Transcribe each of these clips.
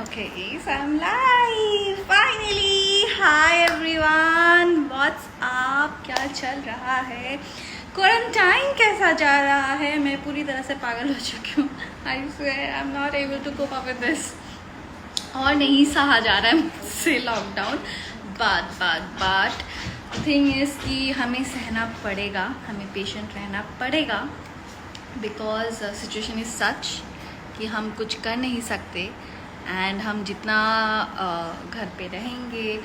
Okay, so I'm live finally. Hi everyone, what's up? क्या चल रहा है? क्वारंटाइन कैसा जा रहा है? मैं पूरी तरह से पागल हो चुकी हूँ. I swear I'm not able to cope up with this. और नहीं सहा जा रहा है मुझसे लॉकडाउन. But थिंग इज़ कि हमें सहना पड़ेगा, हमें पेशेंट रहना पड़ेगा, बिकॉज सिचुएशन इज़ सच कि हम कुछ कर नहीं सकते. एंड हम जितना घर पे रहेंगे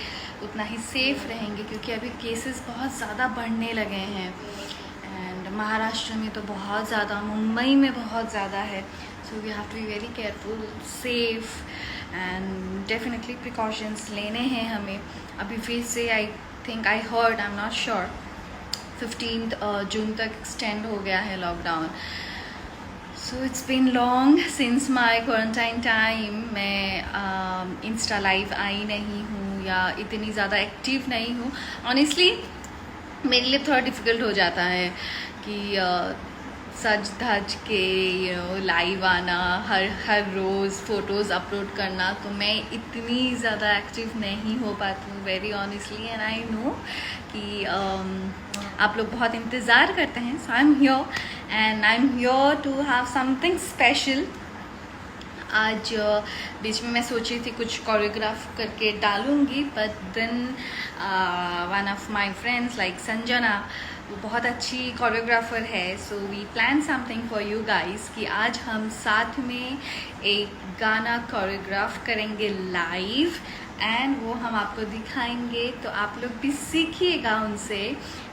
उतना ही सेफ़ रहेंगे, क्योंकि अभी केसेस बहुत ज़्यादा बढ़ने लगे हैं. एंड महाराष्ट्र में तो बहुत ज़्यादा, मुंबई में बहुत ज़्यादा है. So we have to be very careful, safe, and definitely precautions लेने हैं हमें. अभी फिर से I heard, I am not sure, 15 June तक एक्सटेंड हो गया है lockdown. So it's been long since my quarantine time. मैं इंस्टा लाइव आई नहीं हूँ या इतनी ज़्यादा एक्टिव नहीं हूँ. ऑनेस्टली मेरे लिए थोड़ा डिफ़िकल्ट हो जाता है कि सज धज के लाइव आना, हर रोज़ फ़ोटोज़ अपलोड करना. तो मैं इतनी ज़्यादा एक्टिव नहीं हो पाती हूँ, very honestly. And I know कि आप लोग बहुत इंतज़ार करते हैं. So I am here and I am here to have something special. आज बीच में मैं सोची थी कुछ कोरियोग्राफ करके डालूँगी, but then one of my friends like Sanjana, वो बहुत अच्छी कोरियोग्राफर है. So we plan something for you guys कि आज हम साथ में एक गाना कोरियोग्राफ करेंगे लाइव, एंड वो हम आपको दिखाएंगे. तो आप लोग भी सीखिएगा उनसे,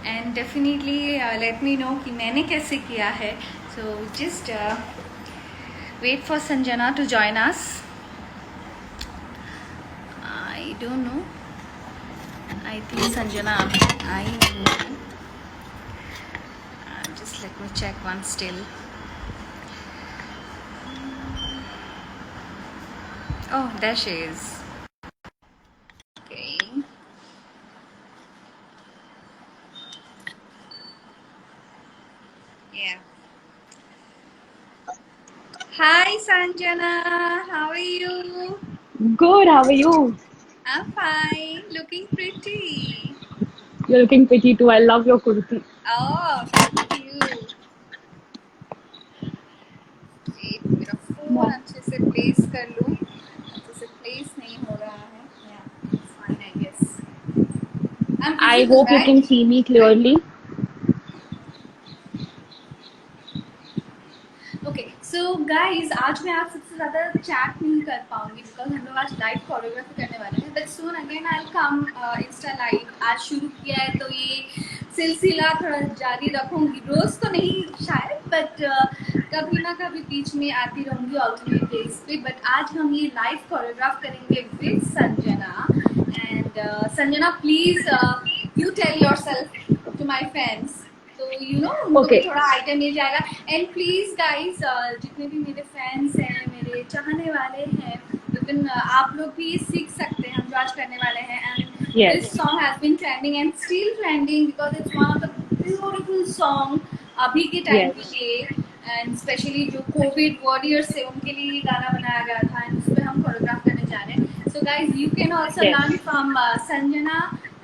and definitely let me know कि मैंने कैसे किया है. So just wait for Sanjana to join us. I don't know. I think Sanjana, I know. Just let me check one still. Oh, there she is. Okay. Yeah. Hi Sanjana, how are you? Good, how are you? I'm fine, looking pretty. You're looking pretty too. I love your kurti. Oh, thank you. एक मेरा phone अच्छे से place कर लूँ, अच्छे से place नहीं हो रहा है. Yeah, it's fine, I guess. I'm I visible, hope you can right? see me clearly. Okay so guys, आज मैं आप सबसे ज़्यादा चैट नहीं कर पाऊंगी बिकॉज हम लोग आज लाइव कोरियोग्राफी करने वाले हैं. But soon again I will come Insta live. आज शुरू किया है तो ये सिलसिला थोड़ा जारी रखूंगी. रोज़ तो नहीं शायद, बट कभी ना कभी बीच में आती रहूंगी ऑल्टरनेट डेज पे. बट आज हम ये लाइव कोरियोग्राफ करेंगे with Sanjana. And Sanjana, please you tell yourself to my fans, तो यू नो उनको भी Okay. थोड़ा आइडिया मिल जाएगा. एंड प्लीज गाइज, जितने भी मेरे फैंस हैं, मेरे चाहने वाले हैं, लेकिन आप लोग भी सीख सकते हैं हम जो आज करने वाले हैं. And Yes. This song has been trending and still trending because it's one of the beautiful song अभी के टाइम Yes. के लिए. एंड स्पेशली जो कोविड वॉरियर्स है उनके लिए ये गाना बनाया गया था, एंड उस पर हम कोरियोग्राफ करने जा रहे हैं. So guys, you can also Yes. Learn from Sanjana,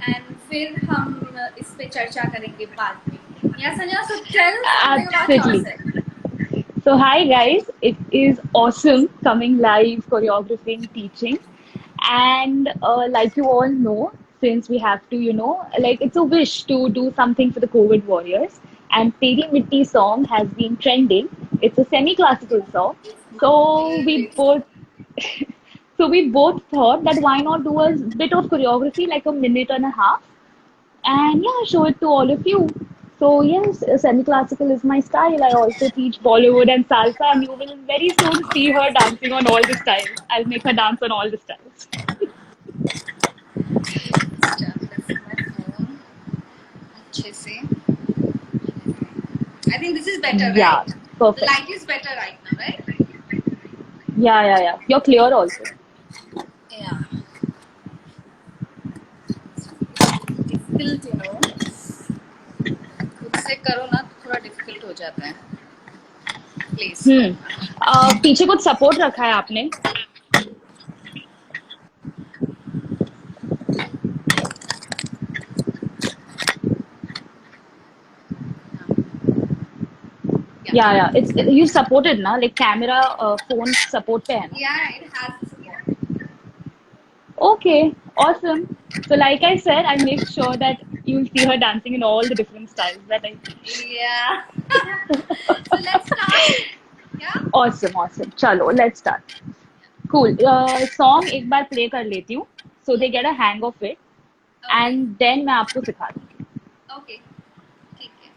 and फिर हम इस पे चर्चा करेंगे बाद में. Yeah, Sanjana, so tell something about Absolutely. yourself. So, hi guys. It is awesome coming live, choreographing, teaching. And like you all know, since we have to, like it's a wish to do something for the COVID warriors. And Teri Mitti song has been trending. It's a semi-classical song. It's my So we favorite song. both So we both thought that why not do a bit of choreography, like a minute and a half, and yeah, show it to all of you. So yes, semi-classical is my style. I also teach Bollywood and salsa, and you will very soon see her dancing on all the styles. I'll make her dance on all the styles. Just left my phone. अच्छे से. I think this is better, Yeah, right? The perfect. light is better right now, right? Yeah. You're clear also. Yeah. Difficult, खुद से करो ना तो थोड़ा difficult हो जाता है. प्लीज. पीछे कुछ सपोर्ट रखा है आपने? Yeah. It's you supported ना, like camera, phone support पे है ना. Yeah, it has the support. Okay, awesome. So like I said, I make sure that you'll see her dancing in all the different styles that I teach. Yeah. So let's start. Yeah. Awesome. चलो, let's start. Cool. Song एक बार play कर लेती हूँ, so they get a hang of it, Okay. and then मैं आपको सिखा दूँगी. Okay. ठीक है.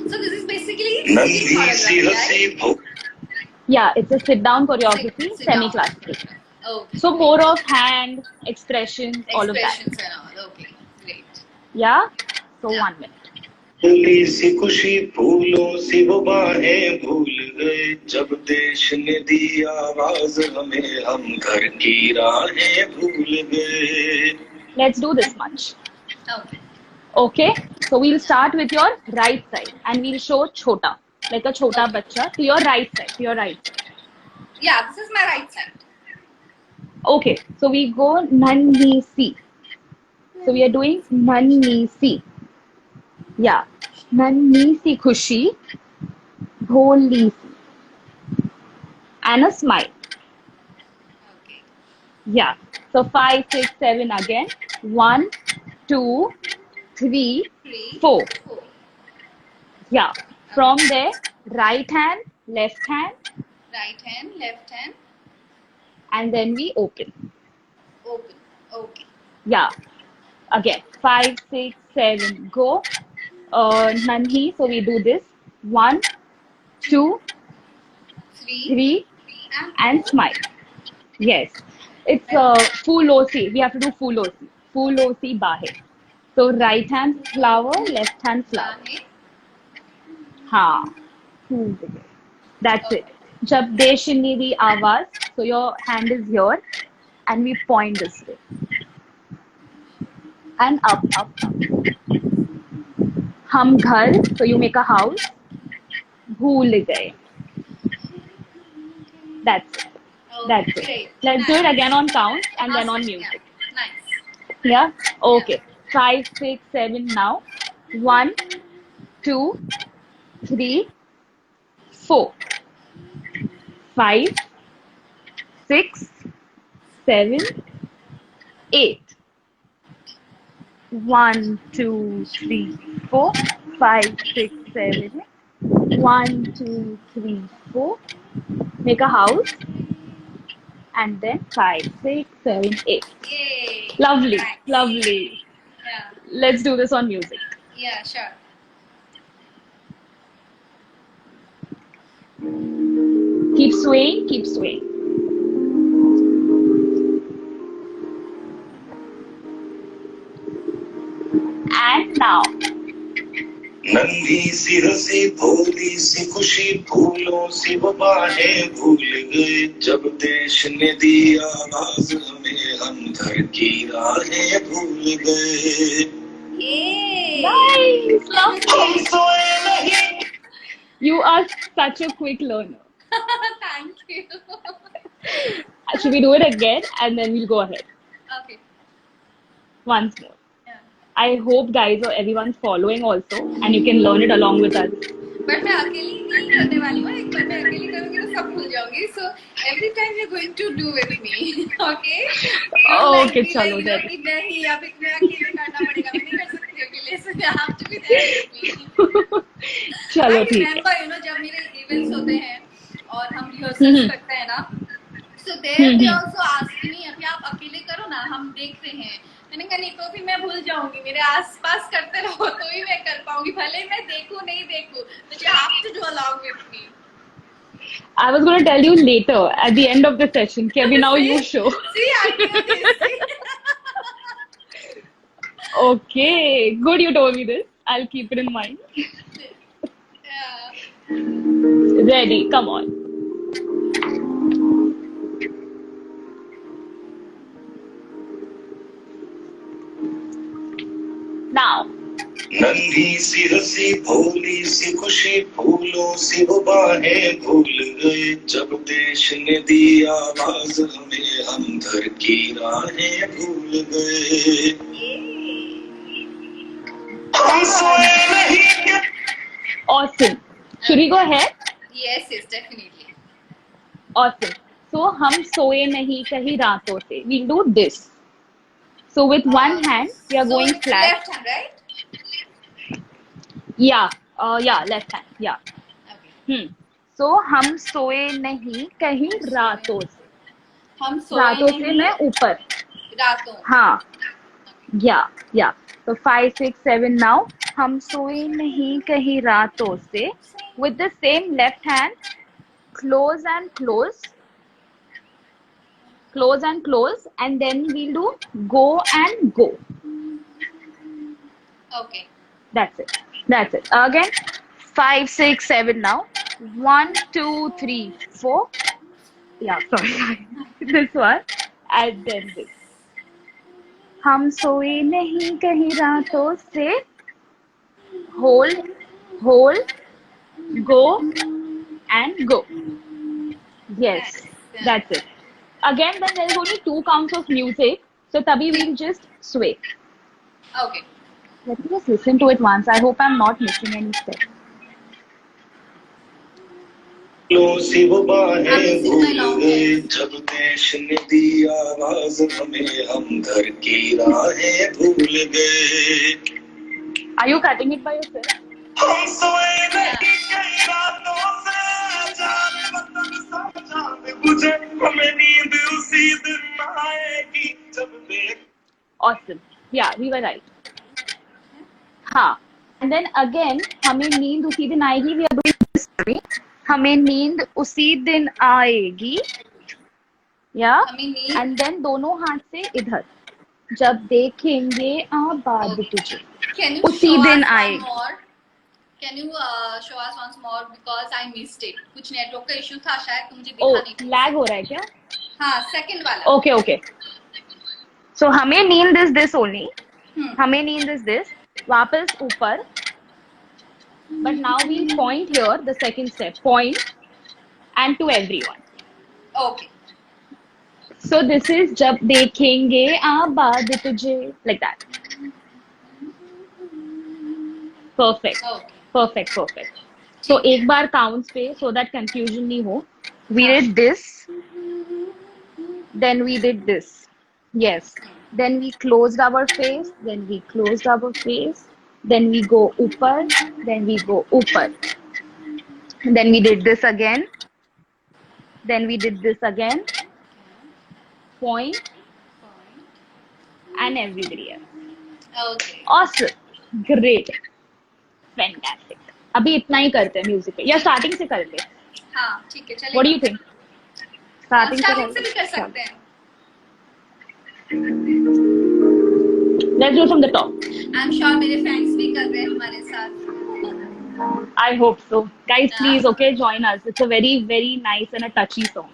So this is basically singing choreography, right? Yeah, it's a sit down choreography, Sit down. semi-classical. Okay. So more of hand, expressions, all of that. Expressions and all. Okay. Great. Yeah? So Yeah. 1 minute. भूली सी खुशी फूलों सी वो बाहें भूल गए जब देश ने दी आवाज हमें हम घर की राहें भूल गए. Let's do this much. Okay. Okay? So we'll start with your right side and we'll show chota, like a chota bacha to your right side, to your right side. Yeah, this is my right side. Okay, so we go nanni si. So we are doing nanni si. Yeah. Nanni si khushi, bholi si. And a smile. Okay. Yeah. So 5, 6, 7 again. 1, 2, 3, 3, 4. 4. Yeah. From there, right hand, left hand, Right hand, left hand, and then we open. open. Okay. Yeah. Again. 5, 6, 7. Go. Nanhi. So we do this. 1, 2, 3, 3, and 4. smile. Yes. It's full OC. We have to do full OC. Full OC bahe. So right hand flower, left hand flower. Bahe. हाँ. That's it. जब देश ने दी आवाज, so your hand is here, and we point this way. And up. हम घर, so you make a house. भूल गए. That's it. Okay. That's it. Great. Let's do it Nice. again on count and then on Awesome. music. Yeah. Nice. Yeah? Okay. 5, 6, 7 now. 1, 2, 3, 4. 5, 6, 7, 8. 1, 2, 3, 4. 5, 6, 7, 8. 1, 2, 3, 4. Make a house. And then 5, 6, 7, 8. Yay. Lovely. Nice. Lovely. Yeah. Let's do this on music. Yeah, sure. Keep swaying, keep swaying. And now. नन्ही सी हंसी भोली सी खुशी फूलों सी वो बाहें भूल गए जब देश ने दी आवाज हमें हम घर की राहें भूल गए. Yay. Nice. हम Lovely. सोए नहीं. You are such a quick learner. Thank you. Should we do it again and then we'll go ahead? Okay. Once more. Yeah. I hope guys or everyone's following also and you can learn it along with us. But मैं अकेली नहीं करने वाली हूँ. एक बार मैं अकेली करूँगी तो सब भूल जाऊँगी. So every time you're going to do with me, okay? Okay, चलो then. कि नहीं अब मैं अकेले करना पड़ेगा. मैं नहीं कर सकती अकेले. So you have to be there with me. चलो I ठीक है. remember, जब मेरे events होते हैं और हम rehearsals करते हैं ना, so there they also ask me अभी आप अकेले करो ना, हम देख रहे हैं. मैंने कहा नहीं तो फिर मैं भूल जाऊंगी. मेरे आसपास करते रहो तो ही मैं कर पाऊंगी. भले मैं देखूं नहीं देखूं, but you have to do along with me. I was going to tell you later at the end of the session. Kevin, now you show. See, I knew this. Okay, good you told me this. I'll keep it in mind. Yeah. Ready, come on. Now, नन्ही सी हंसी भोली सी खुशी फूलों सी वो बाहें भूल गए जब देश ने दी आवाज हमें हम घर की राहें भूल गए हम सोए नहीं के Awesome. Should we go ahead? Yes, yes, definitely. Awesome. So हम सोए नहीं कहीं रातों से. We'll do this. So with one hand, we are So going it's flat. left hand, right? Yeah. Yeah, left hand. Yeah. Okay. So हम सोए नहीं कहीं रातों से. हम सोए रातों से नहीं मैं ऊपर. रातों. हाँ. Yeah. So 5, 6, 7 now. हम सोए नहीं कहीं रातों से. With the same left hand, close and close. Close and close, and then we'll do go and go. Okay. That's it. Again, 5, 6, 7 now. 1, 2, 3, 4. Yeah, sorry. This one. And then this. हम सोए नहीं कहीं रातों से. Hold, go, and go. Yes, that's it. Again, then there is only 2 counts of music. So Tabi will just sway. Okay. Let me just listen to it once. I hope I'm not missing any step. फूलों सी वो बाहें भूल गए जब देश ने दी आवाज हमें हम घर की राहें भूल गए Are you cutting it by yourself? हम सोए नहीं कई रातों से जाने वतन समझाने बुझे हमें नींद उसी दिन आएगी जब देख Awesome. Yeah, we were right. हाँ. And then again, हमें नींद उसी दिन आएगी. We are doing this. हमें नींद उसी दिन आएगी. Yeah. And then दोनों हाथ से इधर. जब देखेंगे आबाद तुझे. Can you उसी show दिन us आएगी. one more? Can you show us once more because I missed it. कुछ नेटवर्क का इशू था शायद तो मुझे दिखा नहीं. Oh, lag हो रहा है क्या? हाँ, second वाला. Okay. So हमें नींद is this only. हमें नींद is this. वापस ऊपर. But now we'll point here, the second step. Point and to everyone. Okay. So this is जब देखेंगे आबाद तुझे. Like that. Perfect. Okay. Perfect. So एक बार counts पे so that confusion नहीं हो. We did this. Then we did this. Yes. Then we closed our face. Then we closed our face. Then we go upper. Then we go upper. Then we did this again. Then we did this again. Point. And everybody else. Okay. Awesome. Great. Fantastic. अभी इतना ही करते हैं music पे या starting से करते हैं. हाँ, ठीक है चलिए. What do you think? Starting से भी कर सकते हैं. Let's do from the top. I'm sure मेरे fans भी कर रहे हैं हमारे साथ. I hope so. Guys, please, okay, join us. It's a very, very nice and a touchy song.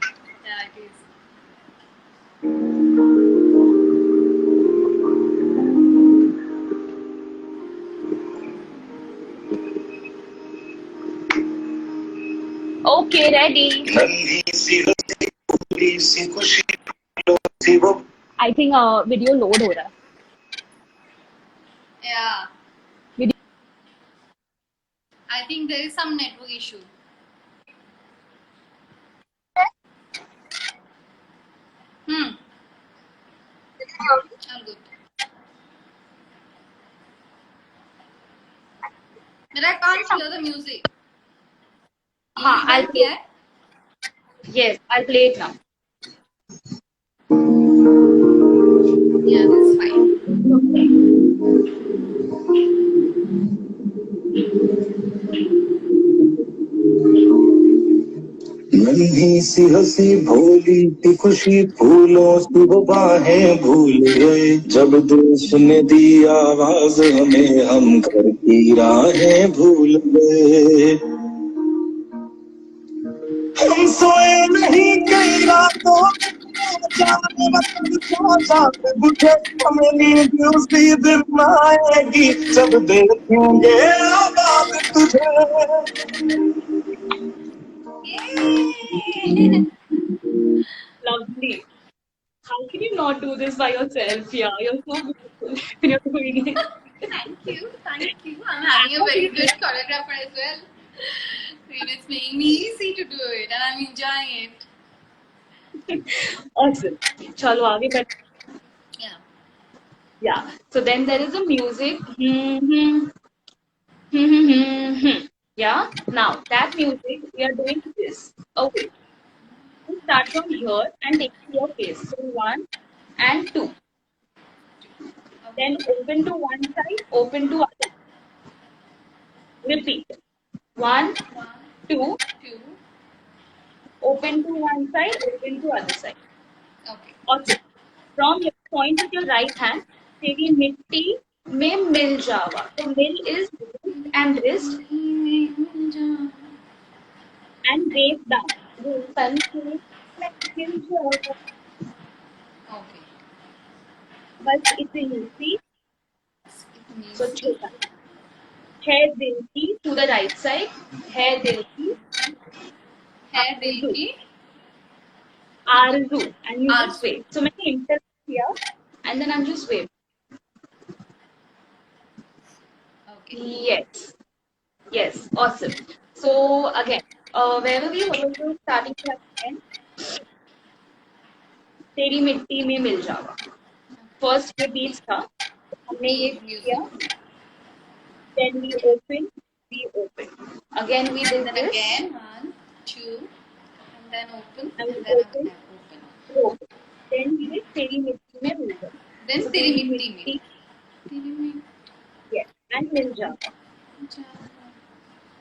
Yeah, it is. Okay, ready. नन्ही सी हंसी भोली सी खुशी फूलों सी वो I think video load हो रहा है. Yeah. Video. I think there is some network issue. All good. But I can't hear the music. हाँ, I'll play. किया है? Yes, I'll play it now. Yeah, that's fine. नन्ही सी हंसी भोली सी खुशी फूलों सी वो बाहें भूल गए जब देश ने दी आवाज हमें हम घर की राहें भूल गए हम सोए नहीं कई रातों जाने वक्त क्या चांद बुझे हमें नींद उसी दिन आएगी जब देखेंगे आबाद तुझे. Yay! Lovely. How can you not do this by yourself? Yeah, you're so beautiful when you're doing it. Thank you, thank you. I'm having a very good choreographer as well. It's making me easy to do it, and I'm enjoying it. Awesome. Chalo, aage बढ़. Yeah. Yeah. So then there is a music. Yeah. Now that music, we are doing this. Okay. You start from here and take to your face. So 1 and 2. Then open to one side, open to other. Repeat. 1, 1, 2, 2. open to one side, open to other side. Okay. Awesome. From your point with your right hand, तेरी मिट्टी में मिल जावा. So mill is wrist and wrist and wave down. वो सन से मैं मिल जावा. Okay. बस इतनी सी. It So means छोटा. है दिल की to the right side. है दिल की है दिल की आरज़ू and you just Arzoo. wave. So मैंने इंटर किया and then I'm just waving. Okay. Yes. Yes. Awesome. So again, where were we? What was the starting point again? तेरी मिट्टी में मिल जावा. First ये beats था. हमने ये किया. Music. Then we open. Again we did Then this. again 1, 2, and then open, And and then open. again open. Open. Then we did तेरी मिट्टी में मिल जावा. Then So तेरी तेरी मिट्टी में. तेरी मिट्टी Yes. And मिल जावा. जावा.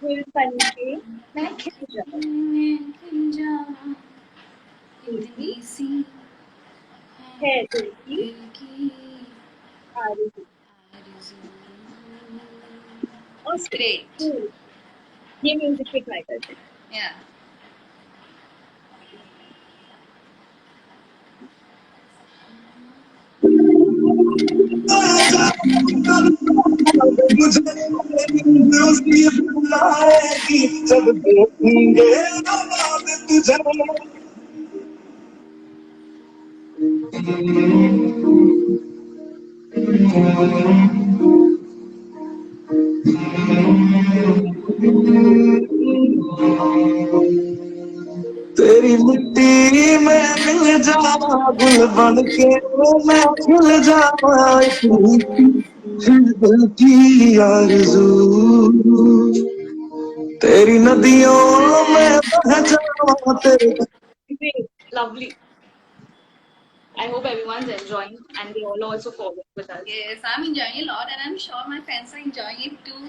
फूल बन के मैं खिल जावा. इतनी सी है दिल की दिल की आरज़ू. आरज़ू. Awesome. Great. Cool. ये म्यूजिक पे ट्राई करते हैं. Yeah. मुझे नींद उसी दिन आएगी जब देखेंगे आबाद तुझे. तेरी मिट्टी में मिल जावा गुल बन के मैं खिल जावा इतनी सी दिल की आरज़ू. तेरी नदियों में बह जावा तेरे. Great. Lovely. I hope everyone's enjoying and they all also follow with us. Yes, I'm enjoying a lot, and I'm sure my fans are enjoying it too.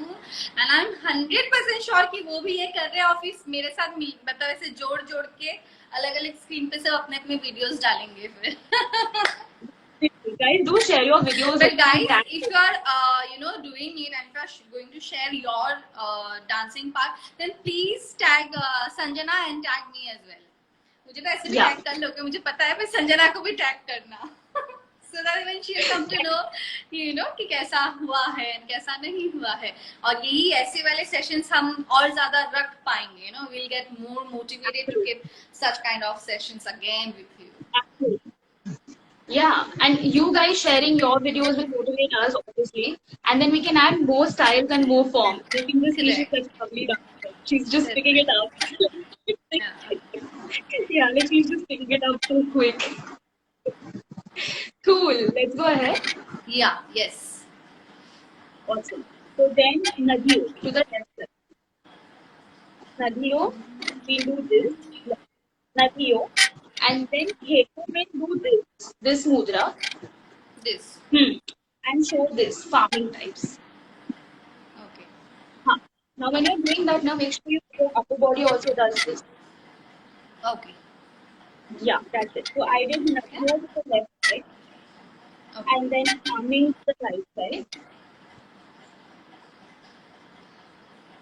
And I'm 100% sure कि वो भी ये कर रहे हैं और फिर मेरे साथ मतलब ऐसे जोड़ जोड़ के अलग अलग स्क्रीन पे सब अपने अपने वीडियोस डालेंगे फिर. Guys, do share your videos. But guys, if you are doing it and if you are going to share your dancing part, then please tag Sanjana and tag me as well. मुझे तो ऐसे भी Yeah. Tag कर लोगे, मुझे पता है, पर संजना को भी टैग करना. So that even she'll come to know कि कैसा हुआ है कैसा नहीं हुआ है. और यही ऐसे वाले सेशंस हम और ज्यादा रख पाएंगे. We'll get more motivated to get such kind of sessions again with you. Absolutely. Yeah, and you guys sharing your videos will motivate us, obviously, and then we can add more styles and more forms. You can just see she's such a lovely dancer. She's just picking it up. Yeah, like she's just picking it up so quick. Cool. Let's go ahead. Yeah. Yes. Awesome. So then Nadiyo to the left side. Nadiyo, we do this. Nadiyo, and then Hetu will do this mudra. This. And show this farming types. Okay. Now when you're doing that, now make sure your upper body also does this. Okay. Yeah, that's it. So I did Nadiyo to the left side. Okay. And then farming to the right side.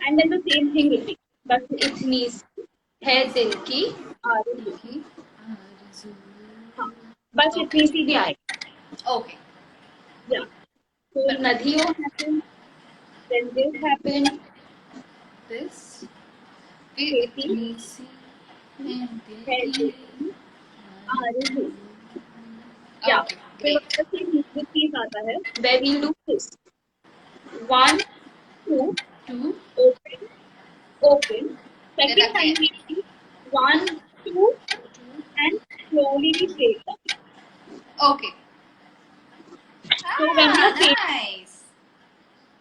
And then the same thing repeat. But it needs है दिल की आरज़ू. बस इतनी सी भी आएगी। Okay या तो नदियों happen, then this happen, this फिर खेती इतनी सी है है दिल की खेती आ रही। या ओके फिर ग्रेट वापस से दूसरी चीज आता है, where we'll do this 1 2 to open open, then second time again we do 1 2 and slowly we break down. Okay So nice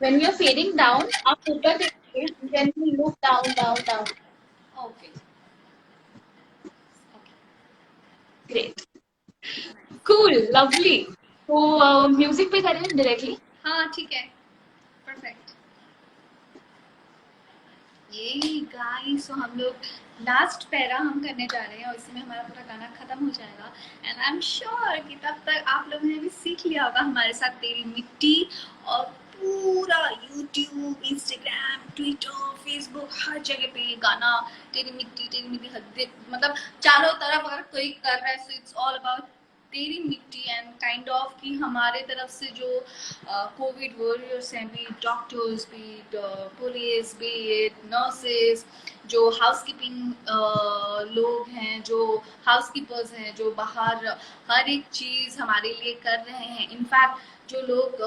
when you're fading down, आप ऊपर देखिए, then we look down. Okay Great, cool, lovely. तो music पे करें directly. हाँ ठीक है perfect ये गाइस तो हम लोग लास्ट पैरा हम करने जा रहे हैं और इसमें हमारा पूरा गाना खत्म हो जाएगा एंड आई एम श्योर कि तब तक आप लोगों ने भी सीख लिया होगा हमारे साथ तेरी मिट्टी और पूरा यूट्यूब इंस्टाग्राम ट्विटर फेसबुक हर जगह पे ये गाना तेरी मिट्टी हद मतलब चारों तरफ अगर कोई कर रहा है सो इट्स ऑल अबाउट तेरी मिट्टी एंड काइंड ऑफ कि हमारे तरफ से जो कोविड वॉरियर्स हैं बी डॉक्टर्स बी पुलिस बी नर्सेस जो हाउसकीपिंग लोग हैं जो हाउसकीपर्स हैं जो बाहर हर एक चीज़ हमारे लिए कर रहे हैं इनफैक्ट जो लोग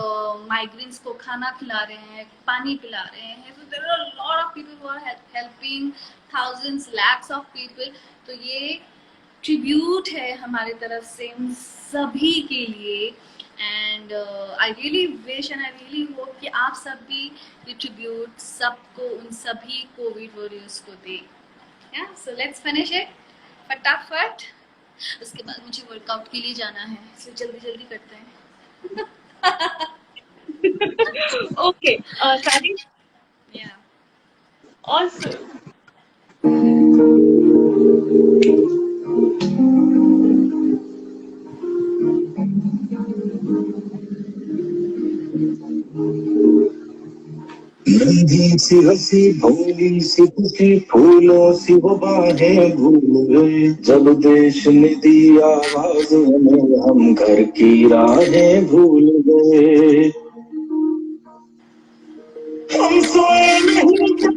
माइग्रेंट्स को खाना खिला रहे हैं पानी पिला रहे हैं so there are a lot of people who are helping thousands lakhs of people तो ये ट्रिब्यूट है हमारे तरफ से उन सभी के लिए and I really wish and I really hope कि आप सब भी ये ट्रिब्यूट सबको उन सभी कोविड वॉरियर्स को दे या सो लेट्स फिनिश इट फटाफट उसके बाद मुझे वर्कआउट के लिए जाना है सो जल्दी करते हैं ओके सारी या awesome. नन्ही सी हंसी भोली सी खुशी फूलों सी वो बाहें भूल गए जब देश ने दी आवाज हमें हम घर की राहें भूल गए हम सोए नहीं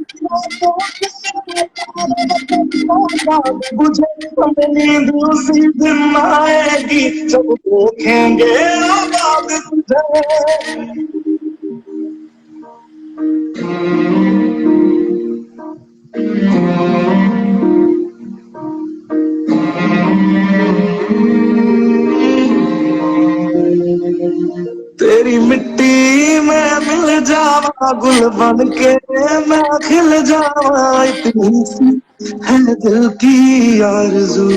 बुझे हमें नींद उसी दिन आएगी जब देखेंगे आबाद तुझे तेरी मिट्टी में मिल जावा गुल बन के मैं खिल जावा इतनी सी है दिल की आरज़ू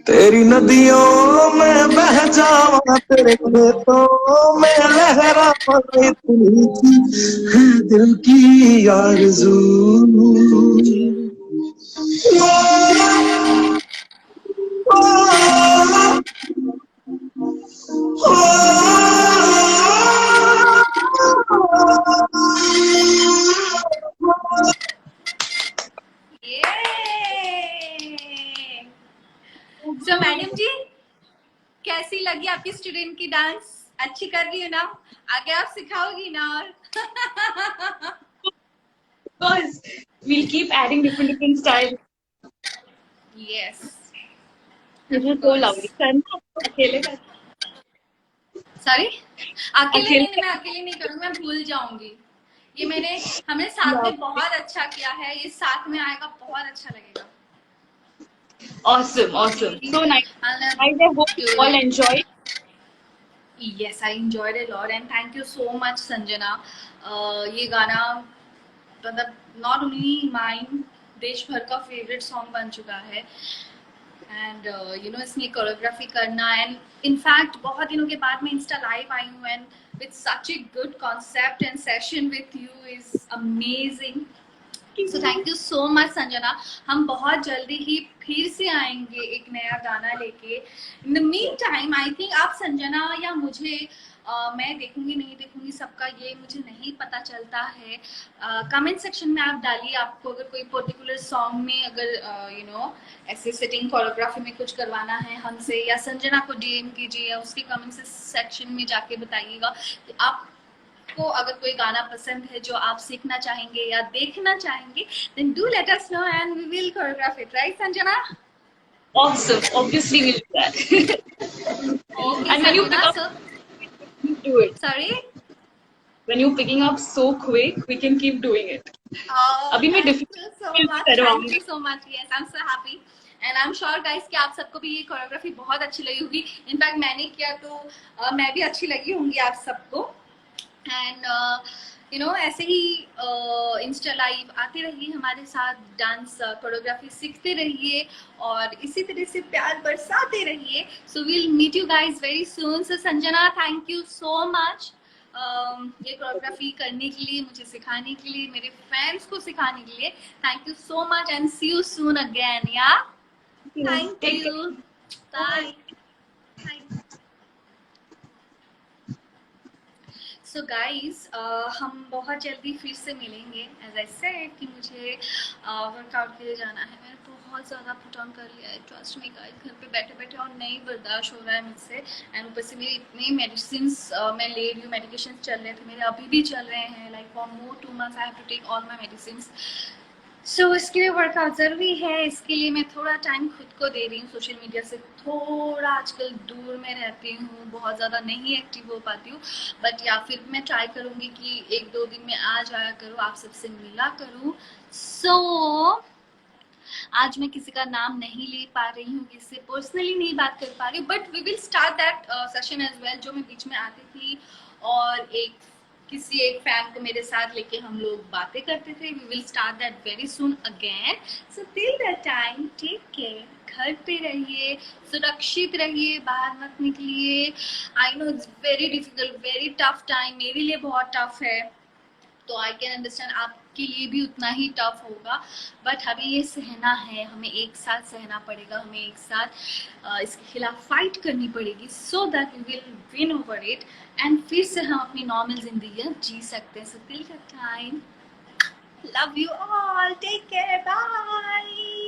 तेरी नदियों में बह जावा तेरे खेतों में लहरावा इतनी सी है दिल की आरज़ू सो मैडम जी कैसी लगी आपकी स्टूडेंट की डांस अच्छी कर रही हो ना आगे आप सिखाओगी ना और Because we'll keep adding different styles. Yes This is so lovely. करना अकेले का सॉरी अकेले अकेले- नहीं मैं अकेले नहीं करूंगी मैं भूल जाऊंगी ये हमने साथ में बहुत अच्छा किया है ये साथ में आएगा बहुत अच्छा लगेगा Awesome. So nice. I hope you all enjoy. Yes, I enjoyed it a lot and thank you so much Sanjana ये गाना मतलब not only mine देश भर का फेवरेट सॉन्ग बन चुका है एंड इसमें कोरियोग्राफी करना एंड इनफैक्ट बहुत दिनों के बाद मैं इंस्टा लाइव आई हूँ and with such a good concept and session with you is amazing so thank you so much Sanjana. हम बहुत जल्दी ही फिर से आएंगे एक नया गाना लेके। In the mean time I think आप संजना या मुझे मैं देखूंगी नहीं देखूंगी सबका ये मुझे नहीं पता चलता है। कमेंट सेक्शन में आप डालिए आपको अगर कोई पर्टिकुलर सॉन्ग में अगर यू नो ऐसे सिटिंग कोरियोग्राफी में कुछ करवाना है हमसे, या संजना को डीएम कीजिए या उसके कमेंट सेक्शन में जाके बताइएगा कि आप को अगर कोई गाना पसंद है जो आप सीखना चाहेंगे या देखना चाहेंगे, then do let us know and we will choreograph it, right Sanjana? Awesome. Obviously, we'll do that. Okay, And when you pick Sanjana, up, so do it. sorry. When you're picking up so quick, we can keep doing it. अभी मैं Thank you so much. Thank करवाऊंगी. you so much. Yes, I'm so happy. And I'm sure guys कि आप सबको भी ये choreography बहुत अच्छी लगी होगी। इनफैक्ट मैंने किया तो मैं भी अच्छी लगी होंगी आप सबको। एंड यू नो ऐसे ही इंस्टा लाइव आते रहिए हमारे साथ, डांस कोरियोग्राफी सीखते रहिए और इसी तरह से प्यार बरसाते रहिए। So will meet you guys very soon. So Sanjana thank you so much ये कोरियोग्राफी करने के लिए, मुझे सिखाने के लिए, मेरे फैंस को सिखाने के लिए। Thank you so much and see you soon again. Yeah thank you, bye. So guys हम बहुत जल्दी फिर से मिलेंगे। एज आई सेड कि मुझे वर्कआउट के लिए जाना है। मैंने बहुत ज़्यादा पुट ऑन कर लिया है, ट्रस्ट मी गाइज। घर पे बैठे बैठे और नहीं बर्दाश्त हो रहा है मुझसे। एंड ऊपर से मेरे इतने मेडिसिन मैं ले रही हूँ, मेडिकेशन चल रहे थे मेरे, अभी भी चल रहे हैं। Like for more 2 months I have to take all my medicine. So इसके लिए वर्कआउट ज़रूरी है। इसके लिए मैं थोड़ा टाइम खुद को दे रही हूँ। सोशल मीडिया से थोड़ा आजकल दूर में रहती हूँ, बहुत ज़्यादा नहीं एक्टिव हो पाती हूँ। बट या फिर मैं ट्राई करूँगी कि 1-2 दिन में आ जाया करूँ, आप सबसे मिला करूँ। सो आज मैं किसी का नाम नहीं ले पा रही हूँ, किसी से पर्सनली नहीं बात कर पा रही हूँ, but we will start that session as well, जो मैं बीच में आती थी और किसी एक फैन को मेरे साथ लेके हम लोग बातें करते थे। We will start that very soon again. So till that time take care, घर पे रहिए, सुरक्षित रहिए, बाहर मत निकलिए। I know it's very difficult, very tough time, मेरे लिए बहुत टफ है, तो आई कैन अंडरस्टैंड आपके लिए भी उतना ही टफ होगा। बट हमें ये सहना है, हमें एक साथ सहना पड़ेगा, हमें एक साथ इसके खिलाफ फाइट करनी पड़ेगी, so that we will win over it and फिर से हम अपनी नॉर्मल जिंदगी जी सकते हैं। So till that time, love you all, take care, bye.